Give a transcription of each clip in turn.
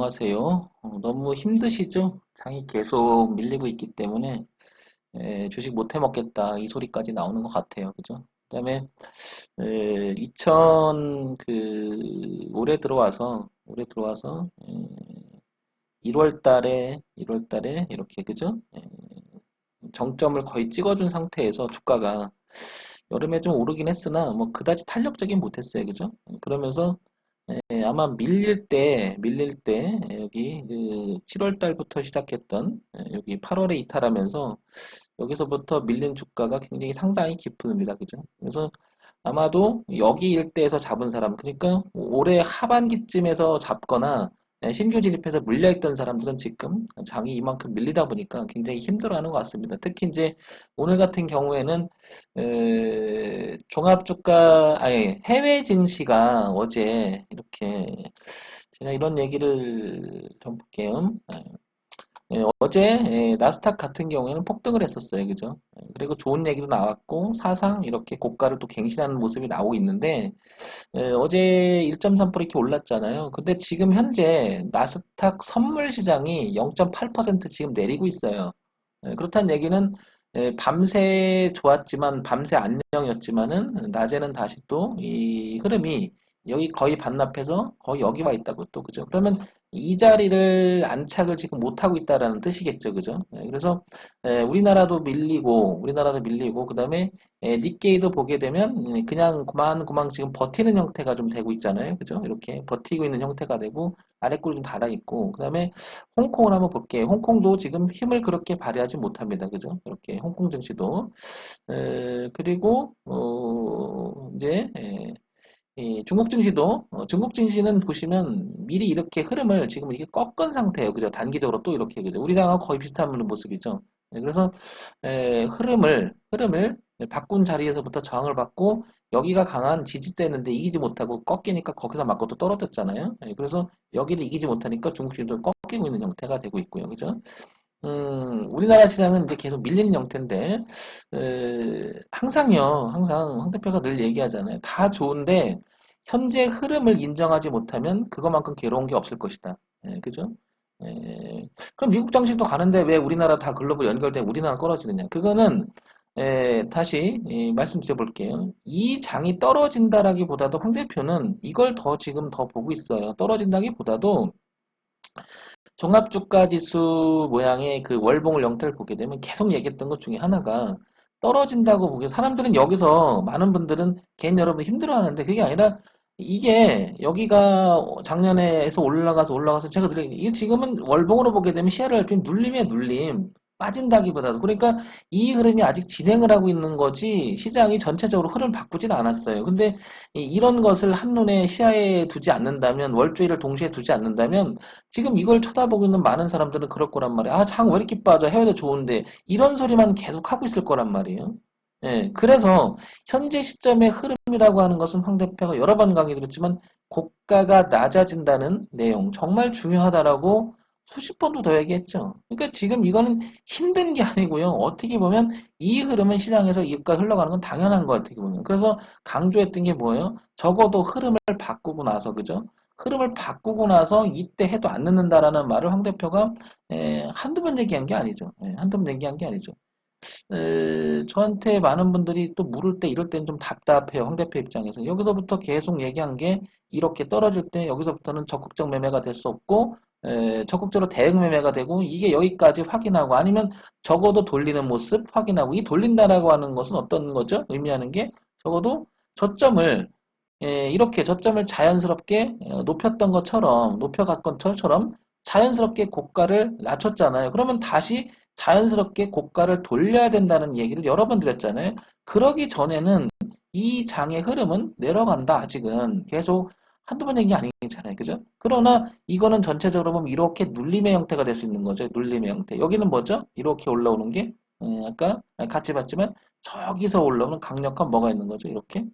안녕하세요. 너무 힘드시죠? 장이 계속 밀리고 있기 때문에 주식 못 해먹겠다 이 소리까지 나오는 것 같아요. 그죠? 그다음에 2000 올해 들어와서 1월 달에 이렇게 그죠? 정점을 거의 찍어준 상태에서 주가가 여름에 좀 오르긴 했으나 뭐 그다지 탄력적인 못했어요. 그죠? 그러면서 아마 밀릴 때 여기 7월 달부터 시작했던 여기 8월에 이탈하면서 여기서부터 밀린 주가가 굉장히 상당히 깊습니다. 그죠? 그래서 아마도 여기 일대에서 잡은 사람, 그러니까 올해 하반기쯤에서 잡거나 신규 진입해서 물려있던 사람들은 지금 장이 이만큼 밀리다 보니까 굉장히 힘들어하는 것 같습니다. 특히 이제 오늘 같은 경우에는 종합주가, 아니 해외 증시가 어제 이렇게 제가 이런 얘기를 좀 볼게요. 어제 나스닥 같은 경우에는 폭등을 했었어요. 그죠? 그리고 좋은 얘기도 나왔고 사상 이렇게 고가를 또 갱신하는 모습이 나오고 있는데 어제 1.3% 이렇게 올랐잖아요. 근데 지금 현재 나스닥 선물 시장이 0.8% 지금 내리고 있어요. 그렇다는 얘기는 밤새 좋았지만 밤새 안녕이었지만은 낮에는 다시 또 이 흐름이 여기 거의 반납해서 거의 여기 와 있다고 또 그죠? 그러면 이 자리를 안착을 지금 못 하고 있다라는 뜻이겠죠, 그죠? 그래서 우리나라도 밀리고 그다음에 닉게이도 보게 되면 그냥 고만고만 지금 버티는 형태가 좀 되고 있잖아요, 그죠? 이렇게 버티고 있는 형태가 되고 아래꼴 좀 달아 있고 그다음에 홍콩을 한번 볼게요. 홍콩도 지금 힘을 그렇게 발휘하지 못합니다. 그죠? 이렇게 홍콩 증시도. 그리고, 이제, 이 중국 증시도, 중국 증시는 보시면 미리 이렇게 흐름을 지금 이렇게 꺾은 상태예요. 그죠? 단기적으로 또 이렇게, 그죠? 우리랑 거의 비슷한 모습이죠. 그래서, 흐름을 바꾼 자리에서부터 저항을 받고, 여기가 강한 지지대였는데 이기지 못하고 꺾이니까 거기서 맞고 또 떨어졌잖아요. 그래서 여기를 이기지 못하니까 중국 증시도 꺾이고 있는 형태가 되고 있고요. 그죠? 우리나라 시장은 이제 계속 밀리는 형태인데, 항상 황 대표가 늘 얘기하잖아요. 다 좋은데, 현재 흐름을 인정하지 못하면 그것만큼 괴로운 게 없을 것이다. 그죠? 그럼 미국 장식도 가는데 왜 우리나라 다 글로벌 연결돼 우리나라 떨어지느냐? 그거는, 다시 말씀드려 볼게요. 이 장이 떨어진다라기보다도 황 대표는 이걸 더 지금 더 보고 있어요. 떨어진다기보다도 종합주가지수 모양의 그 월봉을 형태를 보게 되면 계속 얘기했던 것 중에 하나가 떨어진다고 보게 사람들은 여기서 많은 분들은 개인 여러분 힘들어하는데 그게 아니라 이게 여기가 작년에서 올라가서 제가 드린 이게 지금은 월봉으로 보게 되면 시야를 넓히면 눌림이에요 눌림 빠진다기보다도 그러니까 이 흐름이 아직 진행을 하고 있는 거지 시장이 전체적으로 흐름을 바꾸지는 않았어요. 근데 이런 것을 한눈에 시야에 두지 않는다면 월주일을 동시에 두지 않는다면 지금 이걸 쳐다보고 있는 많은 사람들은 그럴 거란 말이에요. 아, 장 왜 이렇게 빠져? 해외도 좋은데. 이런 소리만 계속 하고 있을 거란 말이에요. 그래서 현재 시점의 흐름이라고 하는 것은 황 대표가 여러 번 강의 드렸지만 고가가 낮아진다는 내용 정말 중요하다라고 수십 번도 더 얘기했죠. 그러니까 지금 이거는 힘든 게 아니고요. 어떻게 보면 이 흐름은 시장에서 이가 흘러가는 건 당연한 거 어떻게 보면. 그래서 강조했던 게 뭐예요? 적어도 흐름을 바꾸고 나서 그죠? 흐름을 바꾸고 나서 이때 해도 안 늦는다라는 말을 황 대표가 한두 번 얘기한 게 아니죠. 한두 번 얘기한 게 아니죠. 저한테 많은 분들이 또 물을 때 이럴 때는 좀 답답해요. 황 대표 입장에서. 여기서부터 계속 얘기한 게 이렇게 떨어질 때 여기서부터는 적극적 매매가 될 수 없고 적극적으로 대응 매매가 되고 이게 여기까지 확인하고 아니면 적어도 돌리는 모습 확인하고 이 돌린다라고 하는 것은 어떤 거죠? 의미하는 게 적어도 저점을 이렇게 저점을 자연스럽게 높였던 것처럼, 높여갔던 것처럼 자연스럽게 고가를 낮췄잖아요. 그러면 다시 자연스럽게 고가를 돌려야 된다는 얘기를 여러 번 드렸잖아요. 그러기 전에는 이 장의 흐름은 내려간다, 아직은. 계속 한두 번 얘기 아니잖아요. 그죠? 그러나 이거는 전체적으로 보면 이렇게 눌림의 형태가 될 수 있는 거죠. 눌림의 형태. 여기는 뭐죠? 이렇게 올라오는 게, 아까 같이 봤지만 저기서 올라오는 강력한 뭐가 있는 거죠? 이렇게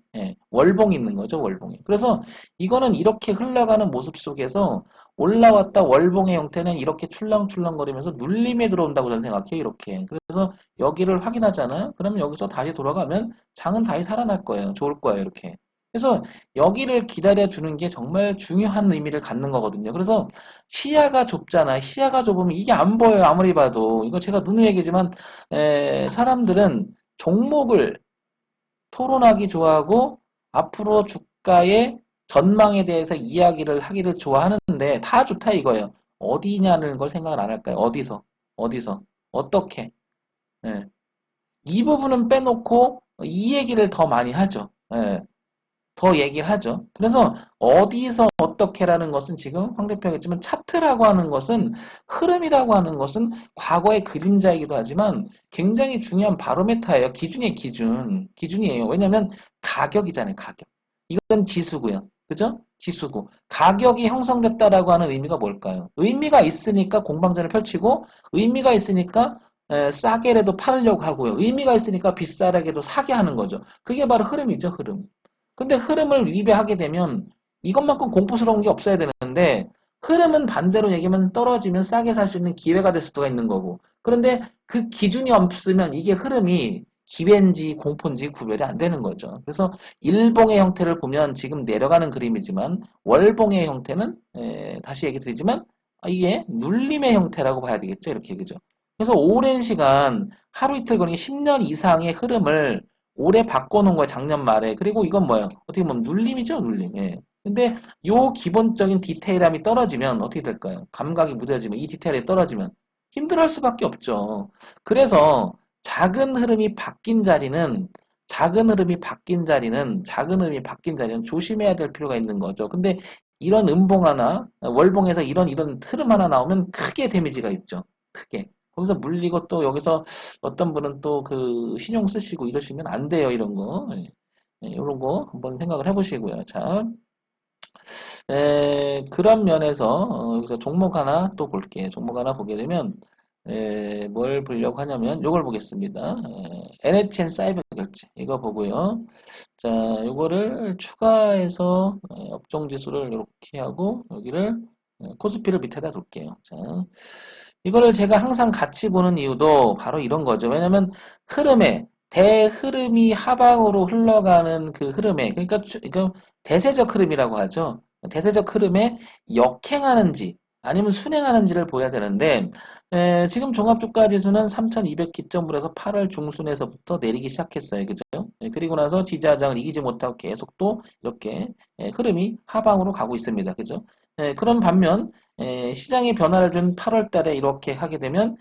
월봉이 있는 거죠. 월봉이. 그래서 이거는 이렇게 흘러가는 모습 속에서 올라왔다 월봉의 형태는 이렇게 출렁출렁거리면서 눌림에 들어온다고 저는 생각해요. 이렇게. 그래서 여기를 확인하잖아요. 그러면 여기서 다시 돌아가면 장은 다시 살아날 거예요. 좋을 거예요. 이렇게. 그래서 여기를 기다려주는 게 정말 중요한 의미를 갖는 거거든요. 그래서 시야가 좁잖아. 시야가 좁으면 이게 안 보여요. 아무리 봐도. 이거 제가 누누이 얘기지만 사람들은 종목을 토론하기 좋아하고 앞으로 주가의 전망에 대해서 이야기를 하기를 좋아하는데 다 좋다 이거예요. 어디냐는 걸 생각을 안 할까요? 어디서? 어디서? 어떻게? 예. 이 부분은 빼놓고 이 얘기를 더 많이 하죠. 예. 더 얘기를 하죠. 그래서 어디서 어떻게라는 것은 지금 황 대표가 했지만 차트라고 하는 것은 흐름이라고 하는 것은 과거의 그림자이기도 하지만 굉장히 중요한 바로메타예요. 기준이에요, 기준. 기준이에요. 왜냐하면 가격이잖아요, 가격. 이건 지수고요. 그죠? 지수고. 가격이 형성됐다라고 하는 의미가 뭘까요? 의미가 있으니까 공방전을 펼치고 의미가 있으니까 싸게라도 팔으려고 하고요. 의미가 있으니까 비싸게도 사게 하는 거죠. 그게 바로 흐름이죠, 흐름. 근데 흐름을 위배하게 되면 이것만큼 공포스러운 게 없어야 되는데 흐름은 반대로 얘기하면 떨어지면 싸게 살 수 있는 기회가 될 수가 있는 거고 그런데 그 기준이 없으면 이게 흐름이 기회인지 공포인지 구별이 안 되는 거죠. 그래서 일봉의 형태를 보면 지금 내려가는 그림이지만 월봉의 형태는 다시 얘기 드리지만 이게 눌림의 형태라고 봐야 되겠죠. 이렇게 그죠. 그래서 오랜 시간 하루 이틀 거리 10년 이상의 흐름을 올해 바꿔놓은 거예요, 작년 말에. 그리고 이건 뭐예요? 어떻게 보면 눌림이죠, 눌림. 예. 근데 요 기본적인 디테일함이 떨어지면 어떻게 될까요? 감각이 무뎌지면, 이 디테일이 떨어지면 힘들어할 수밖에 없죠. 그래서 작은 흐름이 바뀐 자리는, 작은 흐름이 바뀐 자리는 조심해야 될 필요가 있는 거죠. 근데 이런 음봉 하나, 월봉에서 이런 흐름 하나 나오면 크게 데미지가 있죠. 크게. 거기서 물리고 또 여기서 어떤 분은 또 그 신용 쓰시고 이러시면 안 돼요, 이런 거. 예, 이런 거 한번 생각을 해보시고요. 자, 그런 면에서 여기서 종목 하나 또 볼게요. 종목 하나 보게 되면 뭘 보려고 하냐면 요걸 보겠습니다. NHN 사이버 결제 이거 보고요. 자, 요거를 추가해서 업종 지수를 이렇게 하고 여기를 코스피를 밑에다 둘게요. 자, 이거를 제가 항상 같이 보는 이유도 바로 이런 거죠. 왜냐면 흐름에 대흐름이 하방으로 흘러가는 그 흐름에 그러니까 이거 대세적 흐름이라고 하죠. 대세적 흐름에 역행하는지 아니면 순행하는지를 보여야 되는데 지금 종합주가지수는 3,200기점으로 해서 8월 중순에서부터 내리기 시작했어요. 그죠? 그리고 나서 지지하장을 이기지 못하고 계속 또 이렇게 흐름이 하방으로 가고 있습니다. 그죠? 그런 반면 시장의 변화를 준 8월 달에 이렇게 하게 되면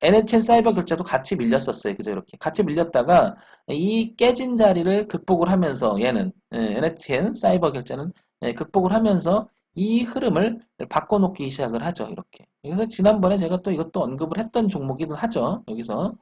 NHN 사이버 결제도 같이 밀렸었어요. 그죠? 이렇게 같이 밀렸다가 이 깨진 자리를 극복을 하면서 얘는 NHN 사이버 결제는 극복을 하면서 이 흐름을 바꿔놓기 시작을 하죠. 이렇게. 그래서 지난번에 제가 또 이것도 언급을 했던 종목이긴 하죠. 여기서.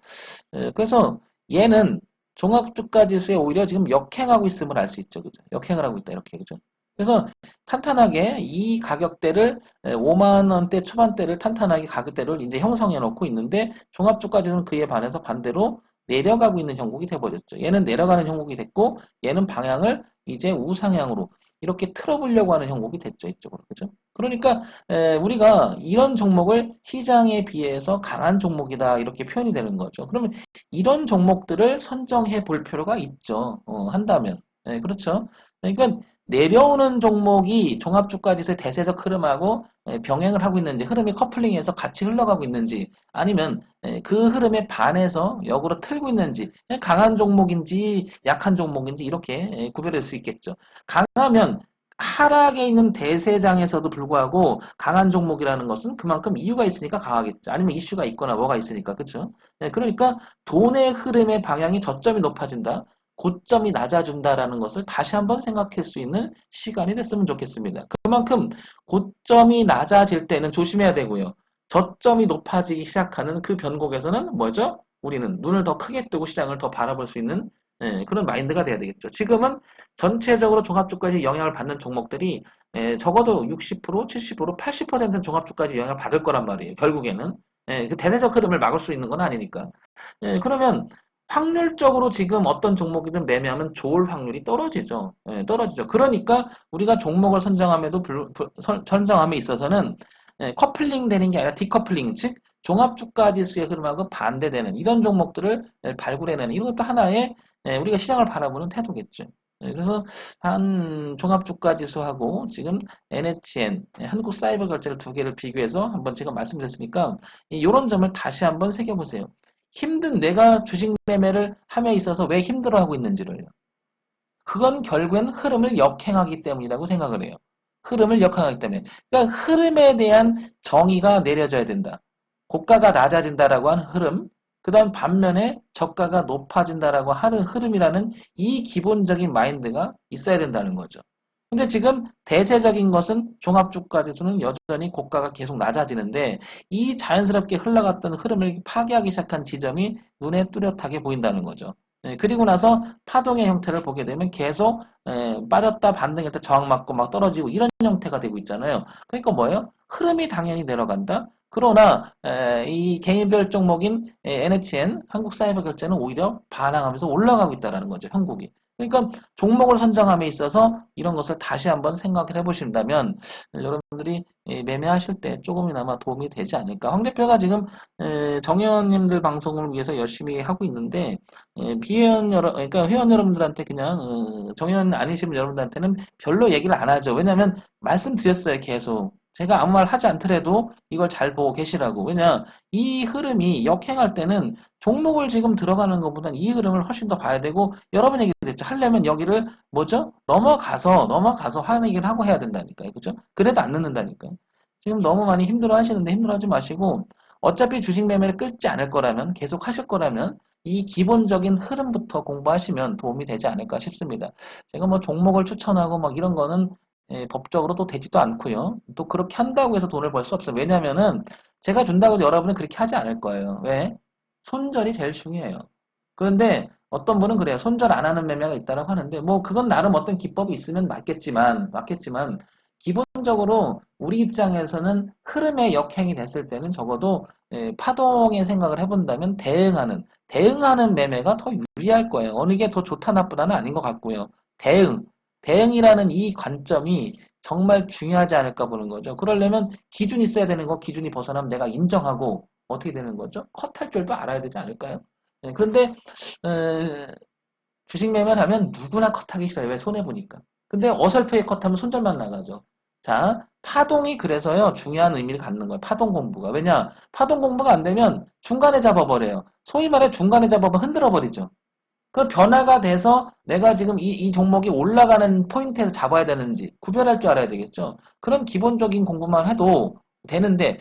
그래서 얘는 종합주가지수에 오히려 지금 역행하고 있음을 알 수 있죠. 그죠? 역행을 하고 있다. 이렇게. 그죠? 그래서 탄탄하게 이 가격대를 5만 원대 초반대를 탄탄하게 가격대를 이제 형성해 놓고 있는데 종합주가지수는 그에 반해서 반대로 내려가고 있는 형국이 돼버렸죠. 얘는 내려가는 형국이 됐고 얘는 방향을 이제 우상향으로 이렇게 틀어보려고 하는 형국이 됐죠. 이쪽으로. 그죠? 그러니까 우리가 이런 종목을 시장에 비해서 강한 종목이다 이렇게 표현이 되는 거죠. 그러면 이런 종목들을 선정해 볼 필요가 있죠. 한다면. 그렇죠. 그러니까 내려오는 종목이 종합주가지수의 대세적 흐름하고 병행을 하고 있는지 흐름이 커플링해서 같이 흘러가고 있는지 아니면 그 흐름에 반해서 역으로 틀고 있는지 강한 종목인지 약한 종목인지 이렇게 구별할 수 있겠죠. 강하면 하락에 있는 대세장에서도 불구하고 강한 종목이라는 것은 그만큼 이유가 있으니까 강하겠죠. 아니면 이슈가 있거나 뭐가 있으니까 그렇죠. 그러니까 돈의 흐름의 방향이 저점이 높아진다. 고점이 낮아진다라는 것을 다시 한번 생각할 수 있는 시간이 됐으면 좋겠습니다. 그만큼 고점이 낮아질 때는 조심해야 되고요. 저점이 높아지기 시작하는 그 변곡에서는 뭐죠? 우리는 눈을 더 크게 뜨고 시장을 더 바라볼 수 있는 그런 마인드가 돼야 되겠죠. 지금은 전체적으로 종합주가지 영향을 받는 종목들이 적어도 60%, 70%, 80%는 종합주가지 영향을 받을 거란 말이에요. 결국에는. 그 대대적 흐름을 막을 수 있는 건 아니니까. 그러면 확률적으로 지금 어떤 종목이든 매매하면 좋을 확률이 떨어지죠. 떨어지죠. 그러니까 우리가 종목을 선정함에 있어서는 커플링 되는 게 아니라 디커플링, 즉 종합주가 지수의 흐름하고 반대되는 이런 종목들을 발굴해내는 이런 것도 하나의 우리가 시장을 바라보는 태도겠죠. 그래서 한 종합주가지수하고 지금 NHN, 한국사이버결제를 두 개를 비교해서 한번 제가 말씀드렸으니까 이런 점을 다시 한번 새겨보세요. 힘든 내가 주식 매매를 함에 있어서 왜 힘들어하고 있는지를요. 그건 결국엔 흐름을 역행하기 때문이라고 생각을 해요. 흐름을 역행하기 때문에. 그러니까 흐름에 대한 정의가 내려져야 된다. 고가가 낮아진다라고 하는 흐름, 그 다음 반면에 저가가 높아진다라고 하는 흐름이라는 이 기본적인 마인드가 있어야 된다는 거죠. 근데 지금 대세적인 것은 종합주가지수는 여전히 고가가 계속 낮아지는데 이 자연스럽게 흘러갔던 흐름을 파괴하기 시작한 지점이 눈에 뚜렷하게 보인다는 거죠. 그리고 나서 파동의 형태를 보게 되면 계속 빠졌다 반등했다 저항 맞고 막 떨어지고 이런 형태가 되고 있잖아요. 그러니까 뭐예요? 흐름이 당연히 내려간다. 그러나 이 개인별 종목인 NHN 한국사이버결제는 오히려 반항하면서 올라가고 있다는 거죠. 형국이. 그러니까 종목을 선정함에 있어서 이런 것을 다시 한번 생각을 해보신다면 여러분들이 매매하실 때 조금이나마 도움이 되지 않을까. 황 대표가 지금 정회원님들 방송을 위해서 열심히 하고 있는데 비회원 그러니까 회원 여러분들한테 그냥 정회원 아니신 여러분들한테는 별로 얘기를 안 하죠. 왜냐하면 말씀드렸어요. 계속. 제가 아무 말 하지 않더라도 이걸 잘 보고 계시라고. 왜냐, 이 흐름이 역행할 때는 종목을 지금 들어가는 것보다는 이 흐름을 훨씬 더 봐야 되고, 여러 번 얘기했죠. 하려면 여기를 뭐죠? 넘어가서 확인을 하고 해야 된다니까요. 그죠? 그래도 안 늦는다니까요. 지금 너무 많이 힘들어 하시는데 힘들어하지 마시고, 어차피 주식 매매를 끌지 않을 거라면, 계속 하실 거라면, 이 기본적인 흐름부터 공부하시면 도움이 되지 않을까 싶습니다. 제가 뭐 종목을 추천하고 막 이런 거는 법적으로 또 되지도 않고요. 또 그렇게 한다고 해서 돈을 벌 수 없어요. 왜냐면은 제가 준다고 해도 여러분은 그렇게 하지 않을 거예요. 왜? 손절이 제일 중요해요. 그런데 어떤 분은 그래요. 손절 안 하는 매매가 있다고 하는데 뭐 그건 나름 어떤 기법이 있으면 맞겠지만 기본적으로 우리 입장에서는 흐름의 역행이 됐을 때는 적어도 파동의 생각을 해본다면 대응하는 매매가 더 유리할 거예요. 어느 게 더 좋다 나쁘다는 아닌 것 같고요. 대응, 대응이라는 이 관점이 정말 중요하지 않을까 보는 거죠. 그러려면 기준이 있어야 되는 거, 기준이 벗어나면 내가 인정하고 어떻게 되는 거죠? 컷할 줄도 알아야 되지 않을까요? 그런데 주식 매매를 하면 누구나 컷하기 싫어요. 왜? 손해보니까. 근데 어설프게 컷하면 손절만 나가죠. 자, 파동이 그래서요, 중요한 의미를 갖는 거예요. 파동 공부가. 왜냐? 파동 공부가 안 되면 중간에 잡아버려요. 소위 말해 중간에 잡아버리면 흔들어버리죠. 그 변화가 돼서 내가 지금 이 종목이 올라가는 포인트에서 잡아야 되는지 구별할 줄 알아야 되겠죠. 그런 기본적인 공부만 해도 되는데,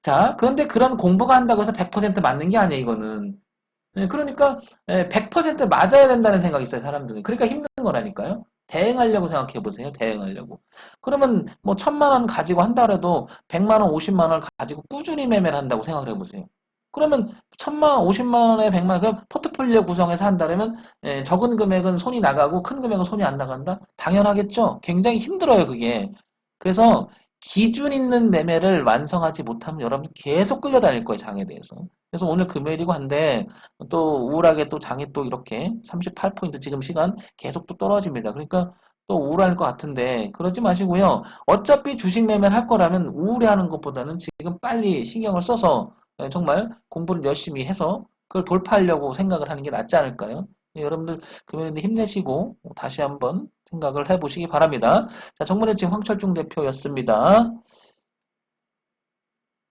자, 그런데 그런 공부가 한다고 해서 100% 맞는 게 아니에요, 이거는. 그러니까 100% 맞아야 된다는 생각이 있어요, 사람들은. 그러니까 힘든 거라니까요. 대응하려고 생각해 보세요. 대응하려고. 그러면 뭐 1,000만 원 가지고 한다 그래도 100만 원, 50만 원을 가지고 꾸준히 매매를 한다고 생각을 해 보세요. 그러면 1,000만 원, 50만 원에 100만 원, 그 포트폴리오 구성해서 한다면 적은 금액은 손이 나가고 큰 금액은 손이 안 나간다? 당연하겠죠. 굉장히 힘들어요, 그게. 그래서 기준 있는 매매를 완성하지 못하면 여러분 계속 끌려다닐 거예요, 장에 대해서. 그래서 오늘 금요일이고 한데 또 우울하게 또 장이 또 이렇게 38포인트 지금 시간 계속 또 떨어집니다. 그러니까 또 우울할 것 같은데 그러지 마시고요. 어차피 주식 매매를 할 거라면 우울해하는 것보다는 지금 빨리 신경을 써서 정말 공부를 열심히 해서 그걸 돌파하려고 생각을 하는 게 낫지 않을까요? 여러분들 금요일에 힘내시고 다시 한번 생각을 해보시기 바랍니다. 자, 정문의 지금 황철중 대표였습니다.